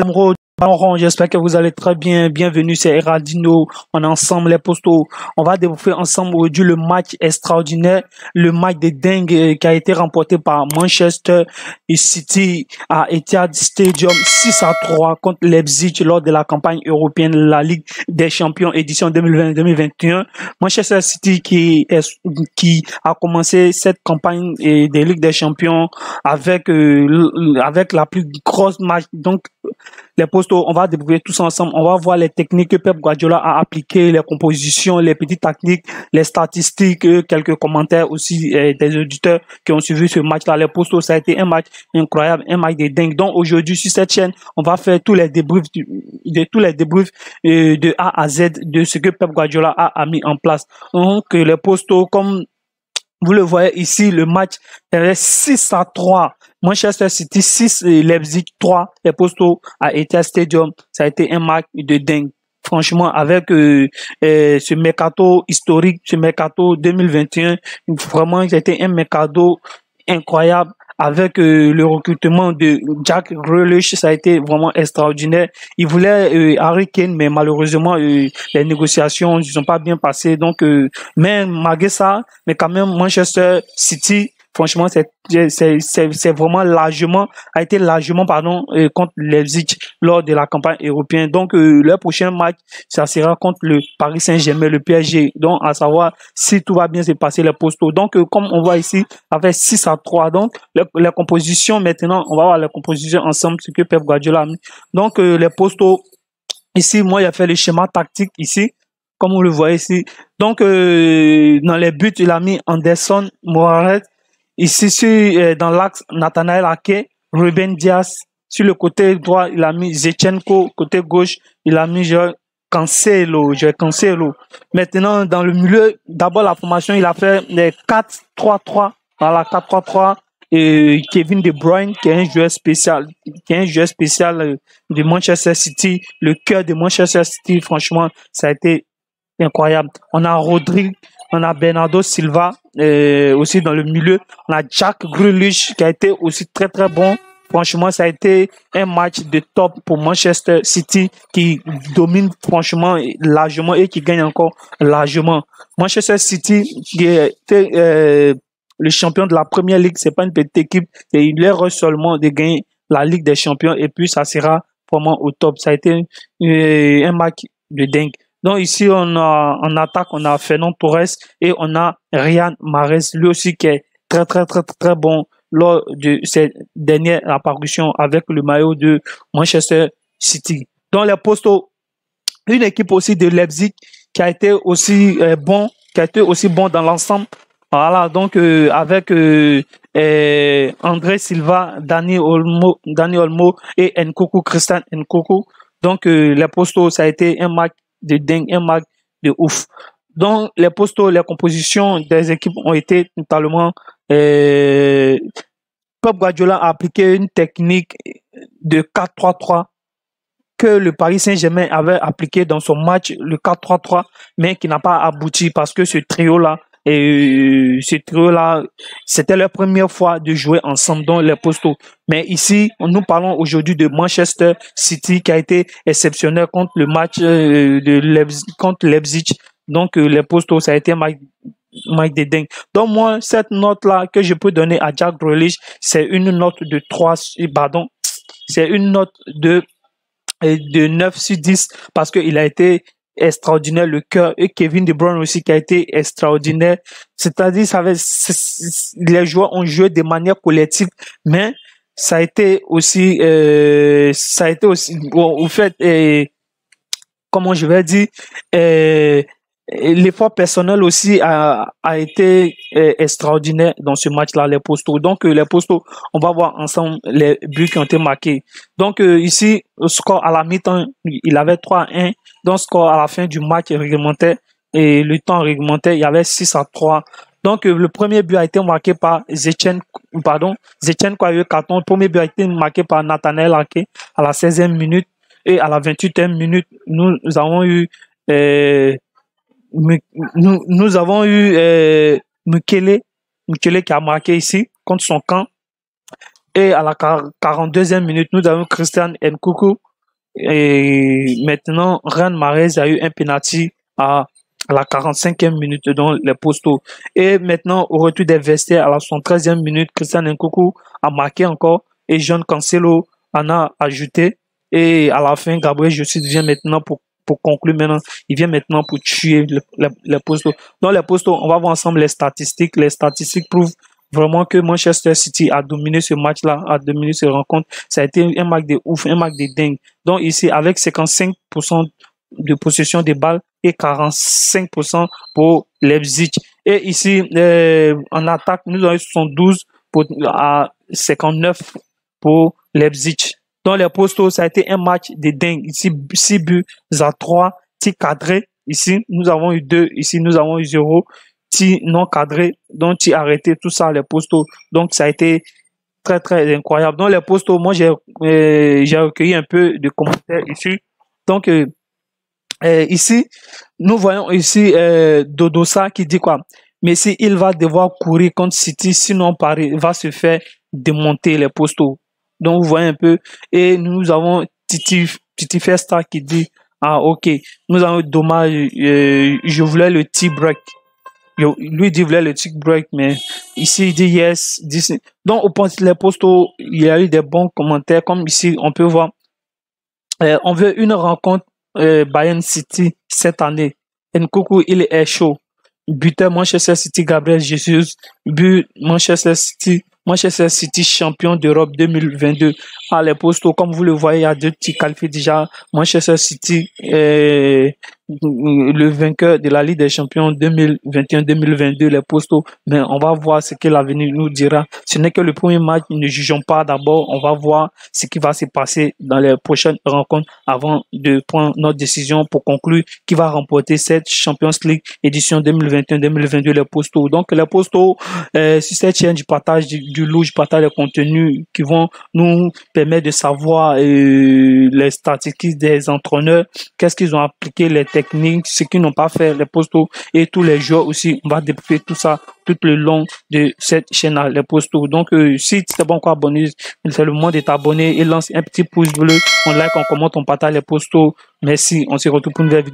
Cameroun, j'espère que vous allez très bien. Bienvenue, c'est Heraldino. On est ensemble, les postos. On va développer ensemble aujourd'hui le match extraordinaire, le match de dingue qui a été remporté par Manchester City à Etihad Stadium 6-3 contre Leipzig lors de la campagne européenne de la Ligue des Champions édition 2020-2021. Manchester City qui a commencé cette campagne des Ligues des Champions avec la plus grosse match. Donc les postos, on va découvrir tous ensemble. On va voir les techniques que Pep Guardiola a appliquées, les compositions, les petites techniques, les statistiques, quelques commentaires aussi des auditeurs qui ont suivi ce match-là. Les postos, ça a été un match incroyable, un match de dingue. Donc aujourd'hui sur cette chaîne, on va faire tous les débriefs de A à Z de ce que Pep Guardiola a mis en place. Donc les postos, comme vous le voyez ici, le match est 6-3. Manchester City 6 et Leipzig 3. Les postos à Etihad Stadium. Ça a été un match de dingue. Franchement, avec ce mercato historique, ce mercato 2021, vraiment, c'était un mercato incroyable. Avec le recrutement de Jack Grealish, ça a été vraiment extraordinaire. Il voulait Harry Kane, mais malheureusement, les négociations ne sont pas bien passées. Donc, mais malgré ça, mais quand même, Manchester City, franchement, c'est vraiment a été largement, contre Leipzig lors de la campagne européenne. Donc, le prochain match, ça sera contre le Paris Saint-Germain, le PSG. Donc, à savoir si tout va bien se passer les postos. Donc, comme on voit ici, avec 6-3. Donc, les compositions, maintenant, on va voir les compositions ensemble, ce que Pep Guardiola a mis. Donc, les postos, ici, moi, il a fait le schéma tactique ici, comme vous le voyez ici. Donc, dans les buts, il a mis Anderson, Mohamed. Ici, dans l'axe, Nathanael Ake, Ruben Dias. Sur le côté droit, il a mis Zinchenko. Côté gauche, il a mis Cancelo. Maintenant, dans le milieu, d'abord la formation, il a fait les 4-3-3. Voilà, 4-3-3. Et Kevin De Bruyne, qui est un joueur spécial, de Manchester City, le cœur de Manchester City. Franchement, ça a été incroyable. On a Rodri, on a Bernardo Silva aussi dans le milieu. On a Jack Grealish qui a été aussi très très bon. Franchement, ça a été un match de top pour Manchester City qui domine franchement largement et qui gagne encore largement. Manchester City qui était le champion de la Première Ligue, c'est pas une petite équipe et il leur reste seulement de gagner la Ligue des Champions et puis ça sera vraiment au top. Ça a été un match de dingue. Donc ici, en attaque, on a Fernand Torres et on a Riyad Mahrez, lui aussi qui est très, très, très, très bon lors de cette dernière apparition avec le maillot de Manchester City. Dans les postos, une équipe aussi de Leipzig qui a été aussi bon dans l'ensemble. Voilà, donc avec André Silva, Dani Olmo et Christian Nkunku. Donc les postos, ça a été un match de dingue, un match de ouf. Donc les postos, les compositions des équipes ont été totalement Pep Guardiola a appliqué une technique de 4-3-3 que le Paris Saint-Germain avait appliqué dans son match, le 4-3-3, mais qui n'a pas abouti parce que ce trio-là, c'était leur première fois de jouer ensemble dans les postos. Mais ici, nous parlons aujourd'hui de Manchester City qui a été exceptionnel contre le match contre Leipzig. Donc, les postos, ça a été un match de dingue. Donc, moi, cette note-là que je peux donner à Jack Grealish, c'est une note de 3, pardon, c'est une note de 9 sur 10 parce qu'il a été extraordinaire, le cœur, et Kevin De Bruyne aussi qui a été extraordinaire. C'est-à-dire, les joueurs ont joué de manière collective, mais ça a été aussi, bon, au fait, comment je vais dire, l'effort personnel aussi a été extraordinaire dans ce match-là, les postos. Donc, les postos, on va voir ensemble les buts qui ont été marqués. Donc, ici, le score à la mi-temps, il avait 3-1. Donc, score à la fin du match réglementaire et le temps réglementaire, il y avait 6-3. Donc, le premier but a été marqué par Zinchenko a eu carton. Le premier but a été marqué par Nathanael Ake à la 16e minute et à la 28e minute, nous avons eu Mukele qui a marqué ici contre son camp. Et à la 42e minute, nous avons Christian Nkunku Et maintenant, Ryan Mahrez a eu un penalty à la 45e minute dans les postos. Et maintenant, au retour des vestiaires, à la 73e minute, Christian Nkunku a marqué encore et John Cancelo en a ajouté. Et à la fin, Gabriel Jesus vient maintenant pour conclure maintenant. Il vient maintenant pour tuer les postos. Dans les postos, on va voir ensemble les statistiques. Les statistiques prouvent vraiment que Manchester City a dominé ce match-là, a dominé cette rencontre. Ça a été un match de ouf, un match de dingue. Donc ici, avec 55% de possession des balles et 45% pour Leipzig. Et ici, en attaque, nous avons 72 à 59 pour Leipzig. Dans les postos, ça a été un match de dingue. Ici, 6 buts à 3, tirs cadrés. Ici, nous avons eu 2. Ici, nous avons eu 0. Tirs non cadrés, donc tirs arrêtés, tout ça, les postos. Donc, ça a été très, très incroyable. Dans les postos, moi, j'ai recueilli un peu de commentaires ici. Donc, ici, nous voyons ici Dodosa qui dit quoi? Mais si il va devoir courir contre City, sinon Paris va se faire démonter les postos. Donc, vous voyez un peu. Et nous avons Titi Festa qui dit, ah, ok, nous avons dommage, je voulais le tea break. Lui dit voulait le tic break, mais ici il dit yes. Donc au point les postos, il y a eu des bons commentaires, comme ici on peut voir. On veut une rencontre Bayern City cette année. Nkunku, il est chaud. Buteur Manchester City, Gabriel Jesus. But Manchester City champion d'Europe 2022. À les postos, comme vous le voyez, il y a 2 petits qualifiés déjà. Manchester City, le vainqueur de la Ligue des Champions 2021-2022, les postos. Mais on va voir ce que l'avenir nous dira. Ce n'est que le premier match, ne jugeons pas d'abord. On va voir ce qui va se passer dans les prochaines rencontres avant de prendre notre décision pour conclure qui va remporter cette Champions League édition 2021-2022, les postos. Donc les postos, sur cette chaîne, je partage du lourd, je partage les contenus qui vont nous permettre de savoir les statistiques des entraîneurs, qu'est-ce qu'ils ont appliqué, les techniques, ce qu'ils n'ont pas fait, les postos et tous les joueurs aussi. On va débriefer tout ça tout le long de cette chaîne, les postos. Donc, si tu n'es pas encore abonné, c'est le moment de t'abonner et lance un petit pouce bleu, on like, on commente, on partage les postos. Merci, on se retrouve pour une nouvelle vidéo.